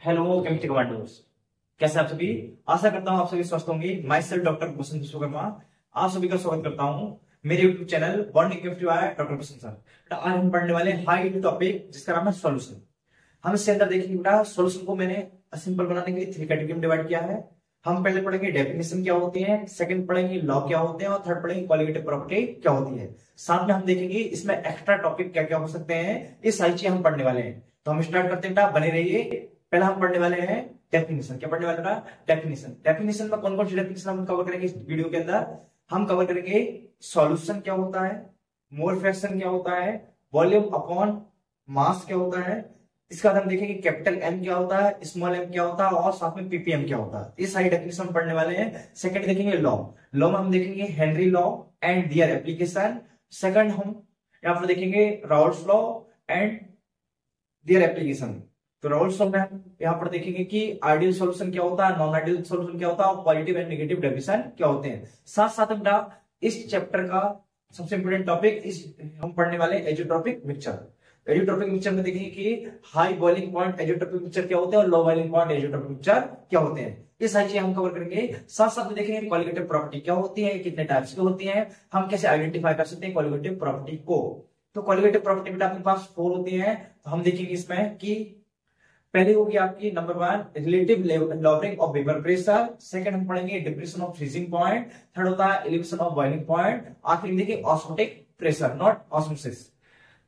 Hello chemistry commandos, कैसे आप सभी। आशा करता हूँ आप सभी स्वस्थ होंगे। My self doctor Bhushan Vishwakarma आप सभी का स्वागत करता हूँ मेरे YouTube channel bonding chemistry by doctor Bhushan sir. बेटा आज हम पढ़ने वाले हाई टॉपिक जिसका नाम है सॉल्यूशन। हम इसके अंदर देखेंगे बेटा सॉल्यूशन को मैंने सिंपल बनाने के लिए 3 कैटेगरी में डिवाइड किया है। हम पहले पढ़ेंगे डेफिनेशन क्या होती है, सेकंड पढ़ेंगे लॉ क्या होते हैं और थर्ड पढ़ेंगे क्वालिटेटिव प्रॉपर्टी क्या होती है। साथ में हम देखेंगे इसमें एक्स्ट्रा टॉपिक क्या क्या हो सकते हैं, ये सारी चीजें हम पढ़ने वाले हैं। तो हम स्टार्ट करते हैं बेटा, बने रहिए। पहला हम पढ़ने वाले हैं डेफिनेशन। क्या पढ़ने वाले बेटा? डेफिनेशन। डेफिनेशन में कौन कौन सी डेफिनेशन हम कवर करेंगे इस वीडियो के अंदर। हम कवर करेंगे सॉल्यूशन क्या होता है, मोल फ्रैक्शन क्या होता है, वॉल्यूम अपॉन मास क्या होता है, इसके बाद हम देखेंगे कैपिटल एम क्या होता है, स्मॉल एम क्या होता है और साथ में पीपीएम क्या होता है। ये सारी डेफिनेशन हम पढ़ने वाले हैं। सेकंड देखेंगे लॉ। लॉ में हम देखेंगे Henry law and their application. Second हम यहाँ पर देखेंगे Raoult's law and their application. तो राउल्स लॉ में हम यहाँ पर देखेंगे कि आइडियल सॉल्यूशन क्या होता है, नॉन आइडियल सॉल्यूशन क्या होता है और पॉजिटिव एंड नेगेटिव डेफिनेशन क्या होते हैं। साथ साथ हम इस चैप्टर का सबसे इंपोर्टेंट टॉपिक इस हम पढ़ने वाले एजोट्रोपिक मिक्सचर। एजोट्रोपिक मिक्सचर में देखेंगे कि high boiling point azeotropic mixture क्या होते हैं और low boiling point azeotropic mixture क्या होते हैं। ये सारी चीजें हम कवर करेंगे। साथ साथ में देखेंगे क्वालिटेटिव प्रॉपर्टी क्या होती है, कितने टाइप्स की होती है, हम कैसे आइडेंटिफाई कर सकते हैं क्वालिटेटिव प्रॉपर्टी को। तो क्वालिटेटिव प्रॉपर्टी बेटा अपने पास 4 होती है। तो हम देखेंगे इसमें कि पहले होगी आपकी number 1 relative lowering of vapour pressure. Second हम पढ़ेंगे depression of freezing point. Third होता है एलिवेशन ऑफ बॉइलिंग पॉइंट। आखिर में देखिए ऑस्मोटिक प्रेशर नॉट ऑस्मोसिस।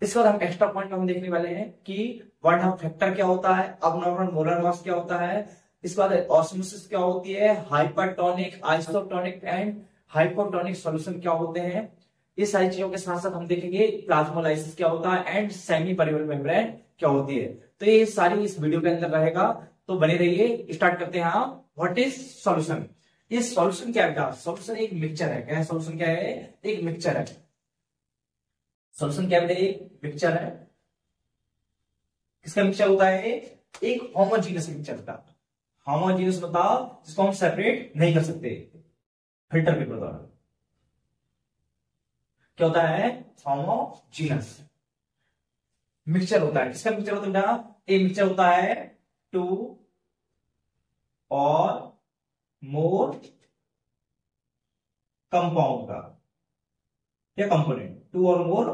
इसके बाद हम एक्स्ट्रा पॉइंट हम देखने वाले हैं कि वन हाफ फैक्टर क्या होता है, अबनॉर्मल मोलर मास क्या होता है, इसके बाद ऑस्मोसिस क्या होती है, hypertonic isotonic and hypotonic solution क्या होते हैं। ये सारी चीजों के साथ साथ हम देखेंगे प्लाज्मोलाइसिस क्या होता है एंड सेमी परिवल मेम्ब्रेन क्या होती है। तो ये सारी इस वीडियो के अंदर रहेगा, तो बने रहिए। स्टार्ट करते हैं। What is solution. ये सॉल्यूशन क्या है? सॉल्यूशन एक मिक्सचर है। क्या है सॉल्यूशन? क्या है? एक मिक्सचर है। सॉल्यूशन क्या है? एक मिक्सचर है। किसका मिक्सचर होता है? एक होमोजीनियस मिक्सचर का। होमोजीनियस बताओ जिसको हम सेपरेट नहीं कर सकते फिल्टर पेपर द्वारा। क्या होता है? होमोजीनियस मिक्सचर होता है। किसका मिक्सचर होता है? एक मिक्सचर होता है 2 और मोर कंपाउंड का या कंपोनेंट। 2 और मोर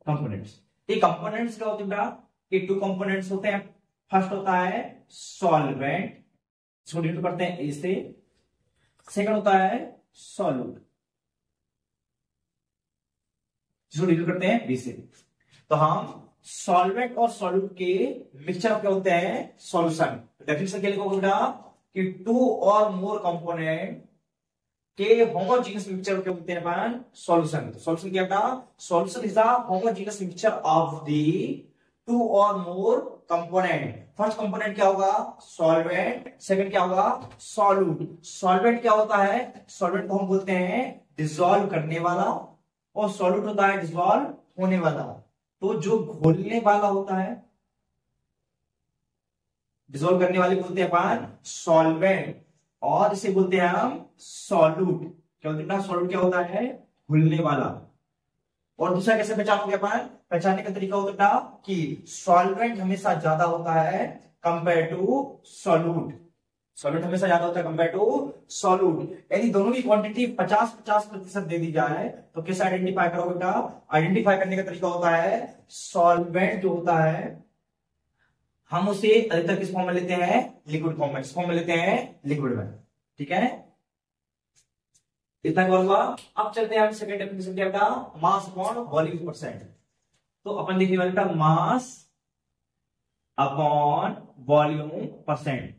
कंपोनेंट्स। ये कंपोनेंट्स क्या होते हैं? ये 2 कंपोनेंट्स होते हैं। फर्स्ट होता है सॉल्वेंट, इसको डिनोट करते हैं ए से। सेकंड होता है सॉल्यूट, जिसको डिनोट करते हैं बी से। तो हम सॉल्वेंट और सॉल्यूट के मिक्सचर क्या होते हैं? सॉल्यूशन। डेफिनेशन क्या लिखोगे बेटा कि 2 और मोर कंपोनेंट के होमोजेनियस मिक्सचर क्या होते हैं अपन? सॉल्यूशन। तो सॉल्यूशन क्या बेटा? Solution is the homogeneous mixture of the 2 और मोर कंपोनेंट। फर्स्ट कंपोनेंट क्या होगा? सॉल्वेंट। सेकंड क्या होगा? सॉल्यूट। सॉल्वेंट क्या होता है? सॉल्वेंट को हम बोलते हैं डिसॉल्व करने वाला और सॉल्यूट होता है डिसॉल्व होने वाला। तो जो घोलने वाला होता है, डिसॉल्व करने वाले बोलते हैं अपन सॉल्वेंट और इसे बोलते हैं हम सॉल्यूट। क्या बोलते हैं? सॉल्यूट क्या होता है? घुलने वाला। और दूसरा कैसे पहचानोगे अपन? पहचानने का तरीका होता है कि सॉल्वेंट हमेशा ज्यादा होता है कंपेयर टू सॉल्यूट। सॉल्वेंट हमेशा ज्यादा होता है कंपेयर टू सॉल्यूट। यदि दोनों की क्वांटिटी 50-50% दे दी जाए तो कैसे आइडेंटिफाई करोगे बेटा? आइडेंटिफाई करने का तरीका होता है सॉल्वेंट जो होता है हम उसे अधिकतर किस फॉर्म में लेते हैं? लिक्विड फॉर्म में। किस फॉर्म में लेते हैं? लिक्विड में। ठीक है, इतना कवर हुआ। अब चलते हैं हम सेकंड डेफिनेशन क्या बेटा? Mass upon volume percent. तो अपन देखने वाले बेटा mass upon volume percent.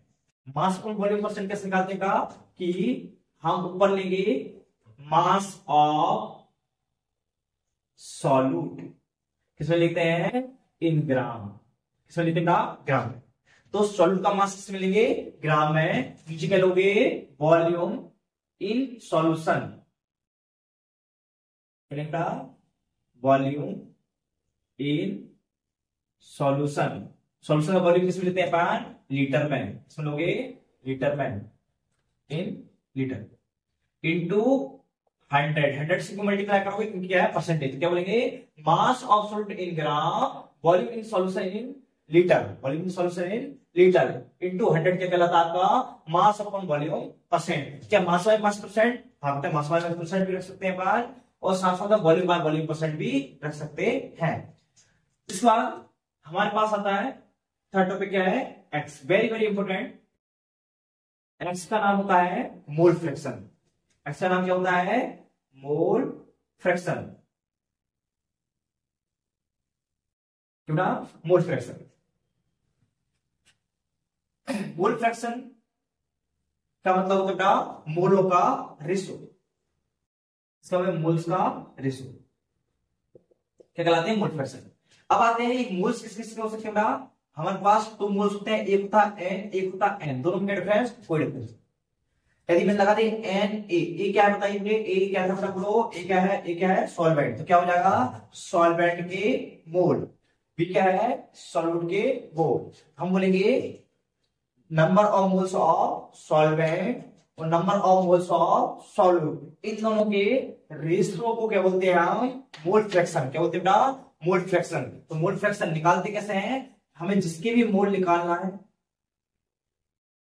Mass upon volume percent कैसे निकालते हैं का कि हम ऊपर लेंगे मास ऑफ सॉल्यूट, किसमें लिखते हैं? इन ग्राम। किसमें लिखते हैं? ग्राम। तो सॉल्यूट का मास किसमें लेंगे? ग्राम में। नीचे क्या लोगे? Volume in solution. Volume in solution. Solution का वॉल्यूम किसमें लेते हैं अपन? लीटर में। किसमें लोगे? लीटर में। इन लीटर इंटू 100 से क्यों मल्टीप्लाई करोगे? क्योंकि क्या है? परसेंटेज। क्या बोलेंगे? Mass of solute in gram volume in solution in litre, volume in solution in litre into 100 क्या कहलाता है आपका मास अपॉन वॉल्यूम परसेंट। क्या मास बाय मास परसेंट, हाँ बेटा मास बाय मास परसेंट भी रख सकते हैं अपन, और साथ साथ वॉल्यूम बाय वॉल्यूम परसेंट भी रख सकते हैं। इसके बाद हमारे पास आता है थर्ड टॉपिक क्या है, x, very very important. X का नाम होता है मोल फ्रैक्शन। एक्स का नाम क्या होता है, mole fraction, mole fraction. Mole fraction का मतलब होता है मोलों का रेशो, इसका मतलब मोल्स का रेशो क्या कहलाते हैं, मोल फ्रैक्शन। अब आते हैं एक मोल्स किस किस हो सकते हैं, हमारे पास दो मोल्स होते हैं, एक होता है एन, एक होता है एन, दोनों में डिफरेंस, कोई डिफरेंस। यदि मैंने लगा दें एन ए क्या है बताइए मुझे, ए क्या है फटाफट बोलो, ए क्या है, ए क्या है सॉल्वेंट, तो क्या हो जाएगा सॉल्वेंट के मोल, बी क्या है सॉल्यूट के मोल। हम बोलेंगे number of moles of solvent और number of moles of solute, इन दोनों के रेशियो को क्या बोलते हैं हम, मोल फ्रैक्शन। क्या बोलते हैं बेटा, मोल फ्रैक्शन। तो मोल फ्रैक्शन निकालते कैसे हैं, हमें जिसके भी मोल निकालना है,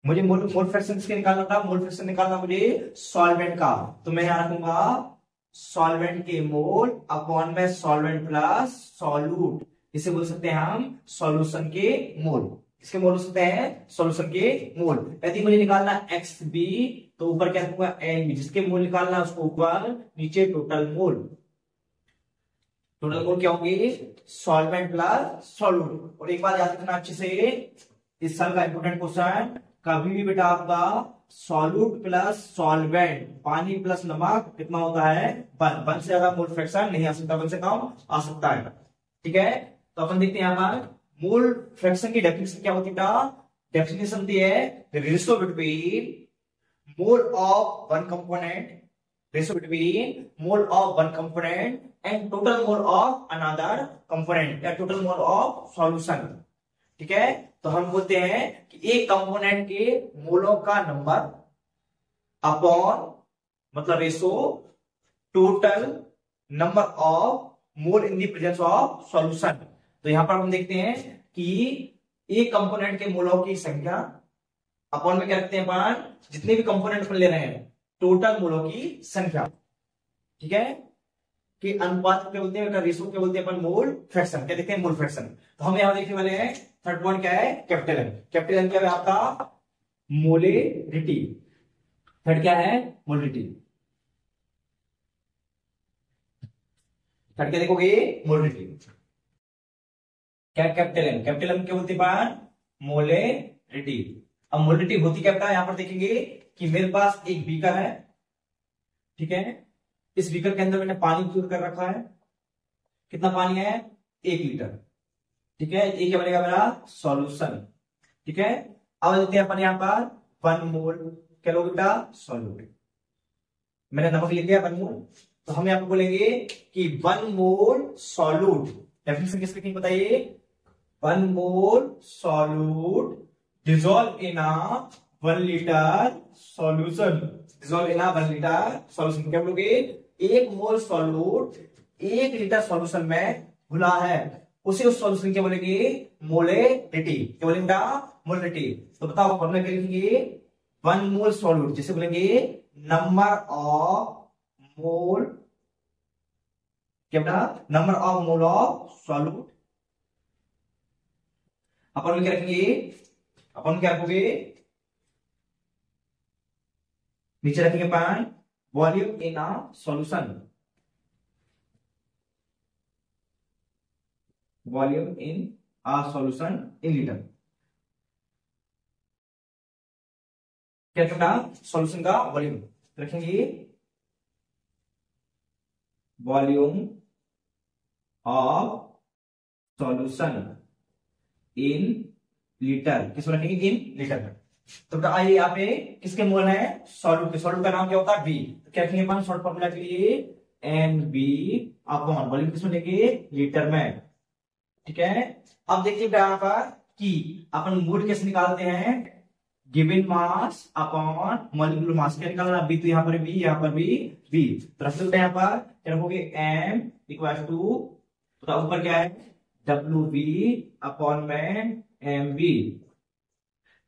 मुझे मोल फ्रैक्शन किसके निकालना था, मोल फ्रैक्शन निकालना मुझे सॉल्वेंट का, तो मैं यहां रखूंगा सॉल्वेंट के मोल अपॉन में सॉल्वेंट प्लस सॉल्यूट, इसे बोल सकते हैं हम सॉल्यूशन के मोल। इसके मोल हो सकते हैं सॉल्यूशन के मोल। यदि मुझे निकालना एक्स बी तो ऊपर क्या रखूंगा एन बी, जिसके मोल निकालना उसको ऊपर, नीचे टोटल मोल। टोटल मोल क्या होंगे, सॉल्वेंट प्लस सॉल्यूट। और एक बात याद रखना अच्छे से, इस साल का इंपोर्टेंट क्वेश्चन, कभी भी बेटा आपका सॉल्यूट प्लस सॉल्वेंट, पानी प्लस नमक कितना होता है, वन से ज्यादा मोल फ्रैक्शन नहीं आ सकता, वन से कम आ सकता है। ठीक है, तो अपन देखते हैं यहाँ पर मोल फ्रैक्शन की डेफिनेशन क्या होती है, डेफिनेशन होती है the ratio between mole of one component, ratio between mole of one component and total mole of another component या टोटल मोल ऑफ सॉल्यूशन। ठीक है, तो हम बोलते हैं कि एक कंपोनेंट के मोलों का नंबर अपॉन मतलब ratio total number of mole in the presence of solution. तो यहां पर हम देखते हैं कि एक कंपोनेंट के मोलों की संख्या अपॉन में क्या रखते हैं अपन, जितने भी कंपोनेंट ले रहे हैं टोटल मोलों की संख्या। ठीक है, कि अनुपात क्या बोलते हैं, रेशो क्या बोलते हैं अपन, मोल फ्रैक्शन। क्या देखते हैं, मोल फ्रैक्शन। तो हम यहां देखने वाले हैं थर्ड पॉइंट क्या है, कैपिटल एन। कैपिटल एन क्या है आपका, मोलेरिटी। थर्ड क्या है, मोलेरिटी। थर्ड क्या देखोगे, मोलेरिटी। क्या कैपिटल एन, कैपिटल एन क्या बोलते हैं, मोलेरिटी। अब मोलेरिटी होती क्या है, यहां पर देखेंगे कि मेरे पास एक बीकर है। ठीक है, इस बीकर के अंदर मैंने पानी फिल कर रखा है, कितना पानी है, 1 लीटर। ठीक है, ये क्या बनेगा मेरा सॉल्यूशन। ठीक है, अब देते हैं अपन यहां पर 1 मोल, क्या लोगे बेटा सॉल्यूट, मैंने नमक लिख दिया 1 मोल, तो हम यहां पर बोलेंगे कि 1 मोल सॉल्यूट। डेफिनेशन किसकी लिखेंगे बताइए, 1 mole solute dissolve in a 1 litre solution, dissolve in a 1 litre solution. क्या बोलोगे, 1 मोल सॉल्यूट 1 लीटर सॉल्यूशन में घुला है, उसी उस सॉल्यूशन क्या बोलेंगे, मोलेरिटी। क्या बोलेंगे बेटा, मोलेरिटी। तो बताओ फॉर्मूला क्या लिखेंगे, 1 मोल सॉल्यूट जिसे बोलेंगे नंबर ऑफ मोल, क्या बेटा, number of mole of solute. अपन क्या रखेंगे, अपन क्या रखोगे, नीचे रखेंगे अपन volume in a solution, volume in a solution in litre. क्या छोटा, सॉल्यूशन का वॉल्यूम रखेंगे, volume of solution in litre, किसको रखेंगे, इन लीटर में। तो आइए यहाँ पे किसके मोल है, सॉल्यूट के। सॉल्यूट का नाम क्या होता है, बी। तो क्या रखेंगे अपन शॉर्ट फॉर्मूला के लिए, एन बी अपॉन वॉल्यूम किसमें लेंगे, लीटर में। ठीक है, अब देखिए यहाँ पर कि अपन मोल कैसे निकालते हैं, given mass upon molecular mass. क्या निकालना, बी, तो यहाँ पर बी, यहाँ पर भी बी, तो रख सकते हैं यहाँ पर क्या रखोगे, एम इक्वल टू, तो ऊपर क्या है WV अपॉन में MV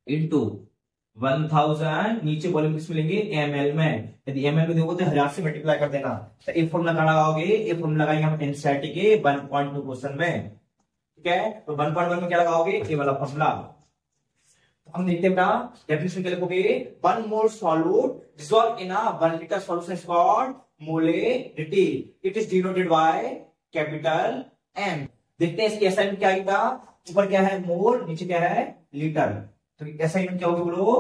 इंटू 1000, नीचे वॉल्यूम किस में लेंगे ml में। यदि ml में देखो तो 1000 से मल्टीप्लाई कर देना। तो ये फॉर्मूला कहाँ लगाओगे, ये फॉर्मूला लगाएंगे हम एनसीईआरटी के 1.2 क्वेश्चन में। ठीक है, तो 1.1 में क्या लगाओगे, ये वाला फॉर्मूला। हम देखते हैं बेटा, डेफिनेशन क्या लिखोगे, 1 mole solute dissolve in a 1 liter solution is called molarity, it is denoted by capital M। देखते हैं इसकी असाइनमेंट क्या आएगा, ऊपर क्या है मोल, नीचे क्या है लीटर। तो असाइनमेंट क्या होगी बोलो,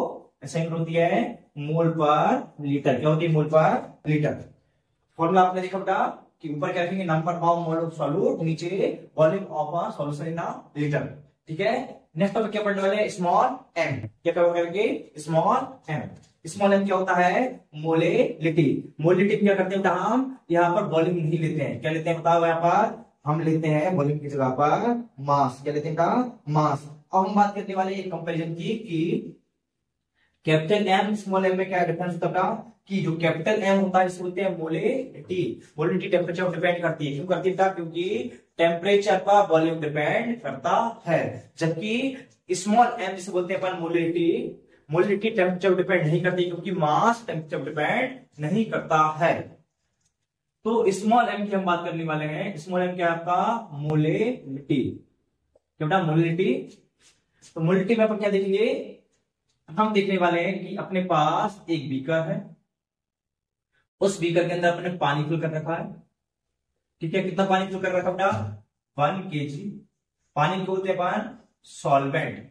असाइनमेंट होती है मोल पर लीटर। क्या होती है, मोल पर लीटर। फॉर्मूला आपने देखा बेटा कि ऊपर क्या रखेंगे, number of mole of solute, नीचे volume of a solution in a litre. ठीक है, नेक्स्ट टॉपिक क्या पढ़ने वाले, स्मॉल एम। क्या करेंगे, स्मॉल एम। स्मॉल एम क्या होता है, मोलेलिटी। मोलेलिटी क्या करते हैं बेटा, हम यहाँ पर वॉल्यूम नहीं लेते हैं, क्या लेते हैं बताओ, यहाँ पर हम लेते हैं वॉल्यूम की जगह पर मास। क्या लेते हैं बेटा, मास। अब हम बात करने वाले एक कंपैरिजन की कि कैपिटल एम स्मॉल एम में क्या डिफरेंस होता है, कि जो कैपिटल एम होता है इसको बोलते हैं मोलेलिटी। मोलेलिटी टेम्परेचर पर डिपेंड करती है, क्यों करती है, क्योंकि टेम्परेचर पर वॉल्यूम डिपेंड करता है। जबकि स्मॉल एम जिसे बोलते हैं अपन मोलेलिटी, मोलेलिटी टेम्परेचर पर डिपेंड नहीं करती, क्योंकि मास टेम्परेचर पर डिपेंड नहीं करता है। तो स्मॉल एम की हम बात करने वाले हैं। स्मॉल एम क्या है आपका, मोलेलिटी। क्या बेटा, मोलेलिटी। तो मोलेलिटी में अपन क्या देखेंगे, हम देखने वाले हैं कि अपने पास एक बीकर है, उस बीकर के अंदर अपने पानी फिल कर रखा है। ठीक है, कितना पानी फिल कर रखा बेटा, 1 kg पानी को बोलते हैं अपन सॉल्वेंट।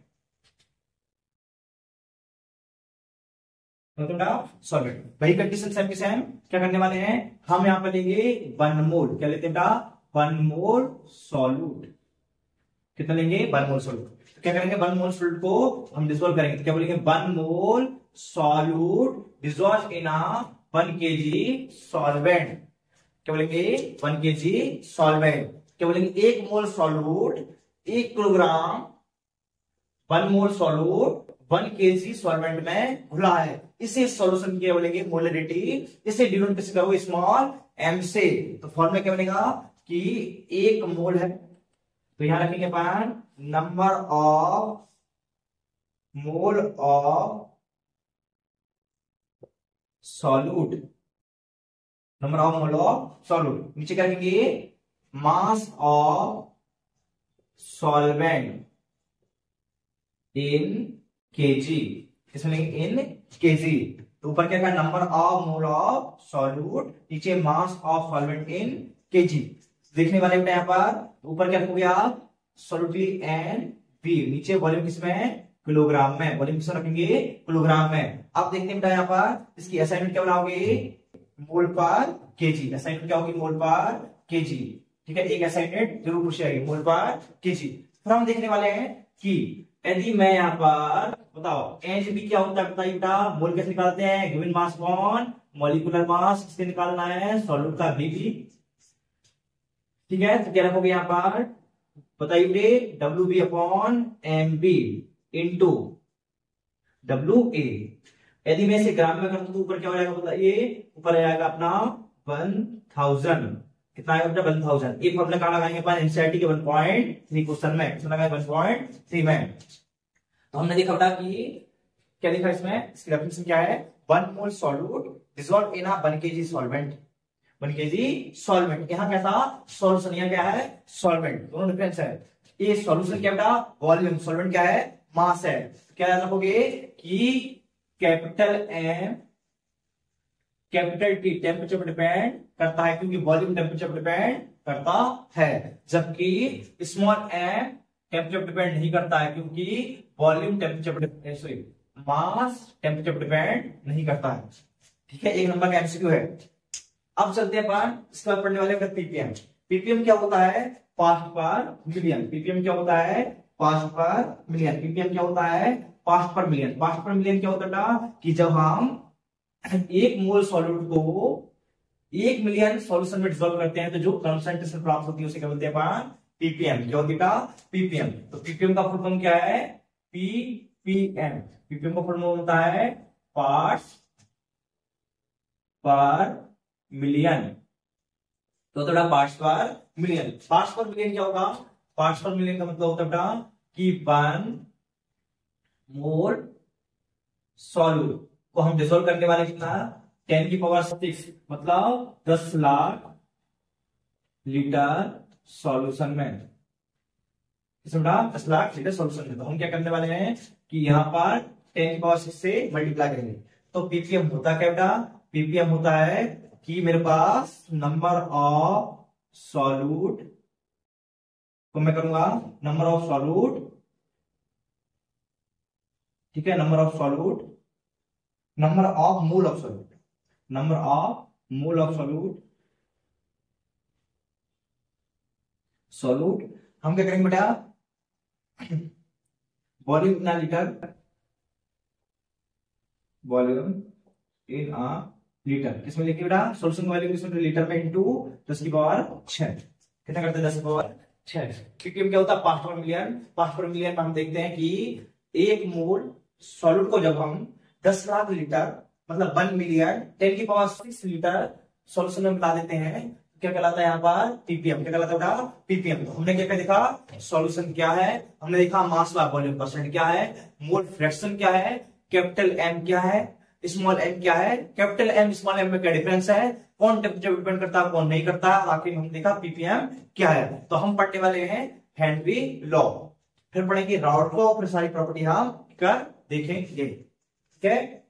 सॉल्वेंट वही कंडीशन सेम की सेम क्या करने वाले हैं, हम यहां पर लेंगे 1 मोल। क्या लेते हैं बेटा, 1 मोल सॉल्यूट। कितना लेंगे, 1 मोल सॉल्यूट। तो क्या करेंगे, 1 मोल सॉल्यूट को हम डिसॉल्व करेंगे। तो क्या बोलेंगे, 1 mole solute dissolve in a 1 kg solvent. क्या बोलेंगे, 1 kg सॉल्वेंट। क्या बोलेंगे, 1 mole solute 1 kilogram, 1 mole solute 1 kg solvent में घुला है। इसे सॉल्यूशन क्या बोलेंगे, मोलरिटी। इसे डिनोट कैसे करोगे, स्मॉल एम से। तो फॉर्मूला क्या बनेगा कि 1 मोल है, तो यहां रखेंगे अपन number of mole of solute, number of mole of solute. नीचे क्या रखेंगे, mass of solvent in KG. इसमें लेंगे इन केजी। तो ऊपर क्या, number of mole of solute, नीचे mass of solvent in KG. देखने वाले बेटा यहाँ पर ऊपर क्या रखोगे आप, सॉल्यूटली एन बी, नीचे वॉल्यूम किसमें, किलोग्राम में। वॉल्यूम किसमें रखेंगे, किलोग्राम में। अब देखते हैं बेटा यहाँ पर इसकी असाइनमेंट क्या बनाओगे, मोल पर केजी। असाइनमेंट क्या होगी, मोल पर केजी। ठीक है, एक असाइनमेंट जरूर पूछी जाएगी, मोल पर केजी। फिर हम देखने वाले हैं कि यदि मैं यहाँ पर बताओ एच बी क्या होता है, बताइए बेटा, मोल कैसे निकालते हैं, given mass upon molecular mass. किससे निकालना है, सॉल्यूट का बीबी। ठीक है, तो क्या रखोगे यहाँ पर, बताइए, W B upon M B into W A. यदि मैं इसे ग्राम में करता हूं तो ऊपर क्या हो जाएगा बताइए, ऊपर आएगा अपना 1000। कितना आएगा बेटा, 1000। ये फॉर्मूला कहां लगाएंगे अपन, एनसीईआरटी के 1.3 क्वेश्चन में। कितना लगाएंगे, 1.3 में। तो हमने देखा बेटा कि क्या लिखा इसमें, इसकी डेफिनेशन क्या है, 1 mole solute dissolve in a 1 kg solvent. 1 kg solvent, यहाँ कैसा सॉल्यूशन, यहाँ क्या है सॉल्वेंट, दोनों डिफरेंस है। ये सॉल्यूशन क्या बेटा, वॉल्यूम, सॉल्वेंट क्या है, मास है। क्या याद रखोगे कि capital M capital T temperature पर डिपेंड करता है, क्योंकि वॉल्यूम टेम्परेचर पर डिपेंड करता है। जबकि स्मॉल एम टेम्परेचर पर डिपेंड नहीं करता है, क्योंकि वॉल्यूम टेम्परेचर पर डिपेंड, सॉरी मास टेम्परेचर पर डिपेंड नहीं करता है। ठीक है, 1 नंबर का एमसीक्यू है। अब चलते हैं अपन इसके बाद पढ़ने वाले पीपीएम। पीपीएम क्या होता है, पार्ट पर मिलियन। पीपीएम क्या होता है, पार्ट पर मिलियन। पीपीएम क्या होता है, पार्ट पर मिलियन। पार्ट पर मिलियन क्या होता है कि जब हम 1 मोल सॉल्यूट को 1 मिलियन सॉल्यूशन में डिसॉल्व करते हैं तो जो कंसंट्रेशन प्राप्त होती है उसे क्या बोलते हैं अपन, पीपीएम। क्या होती है पीपीएम। तो पीपीएम का फुल फॉर्म क्या है, पीपीएम। पीपीएम का फुल फॉर्म होता है पार्ट्स पर मिलियन। तो थोड़ा पार्ट्स पर मिलियन। पार्ट्स पर मिलियन क्या होगा, पार्ट्स पर मिलियन का मतलब होता है बेटा कि 1 मोल सॉल्यूट को हम डिसोल्व करने वाले कितना 10⁶, मतलब 10 लाख लीटर सॉल्यूशन में। इसमें बेटा 10 लाख लीटर सॉल्यूशन में, तो हम क्या करने वाले हैं कि यहाँ पर 10⁶ से मल्टीप्लाई करेंगे। तो पीपीएम होता क्या बेटा, पीपीएम होता है कि मेरे पास नंबर ऑफ सॉल्यूट तो मैं करूंगा नंबर ऑफ सॉल्यूट, ठीक है, number of solute, number of mole of solute, number of mole of solute, solute हम क्या करेंगे बेटा, volume in litre, volume in a litre, किसमें लिखिए बेटा सोल्यूशन वॉल्यूम किसमें, लीटर में इंटू 10⁶, कितना करते हैं 10⁶, क्योंकि क्या होता है पार्ट पर मिलियन, पार्ट पर मिलियन में हम देखते हैं कि 1 मोल सॉल्यूट को जब हम 10 लाख लीटर मतलब 1 मिलियन 10⁶ लीटर सॉल्यूशन में मिला देते हैं, क्या कहलाता है यहाँ पर पीपीएम, क्या कहलाता है बेटा पीपीएम। तो हमने क्या देखा, सॉल्यूशन क्या है, हमने देखा मास बाय वॉल्यूम परसेंट क्या है, मोल फ्रैक्शन क्या है, कैपिटल एम क्या है, स्मॉल एम क्या है, कैपिटल एम स्मॉल एम में क्या डिफरेंस है, कौन टेम्परेचर डिपेंड करता है कौन नहीं करता, आखिर हमने देखा पीपीएम क्या है। तो हम पढ़ने वाले हैं हेनरी लॉ, फिर पढ़ेंगे राउल्ट लॉ, फिर सारी प्रॉपर्टी हम कर देखेंगे, ठीक है।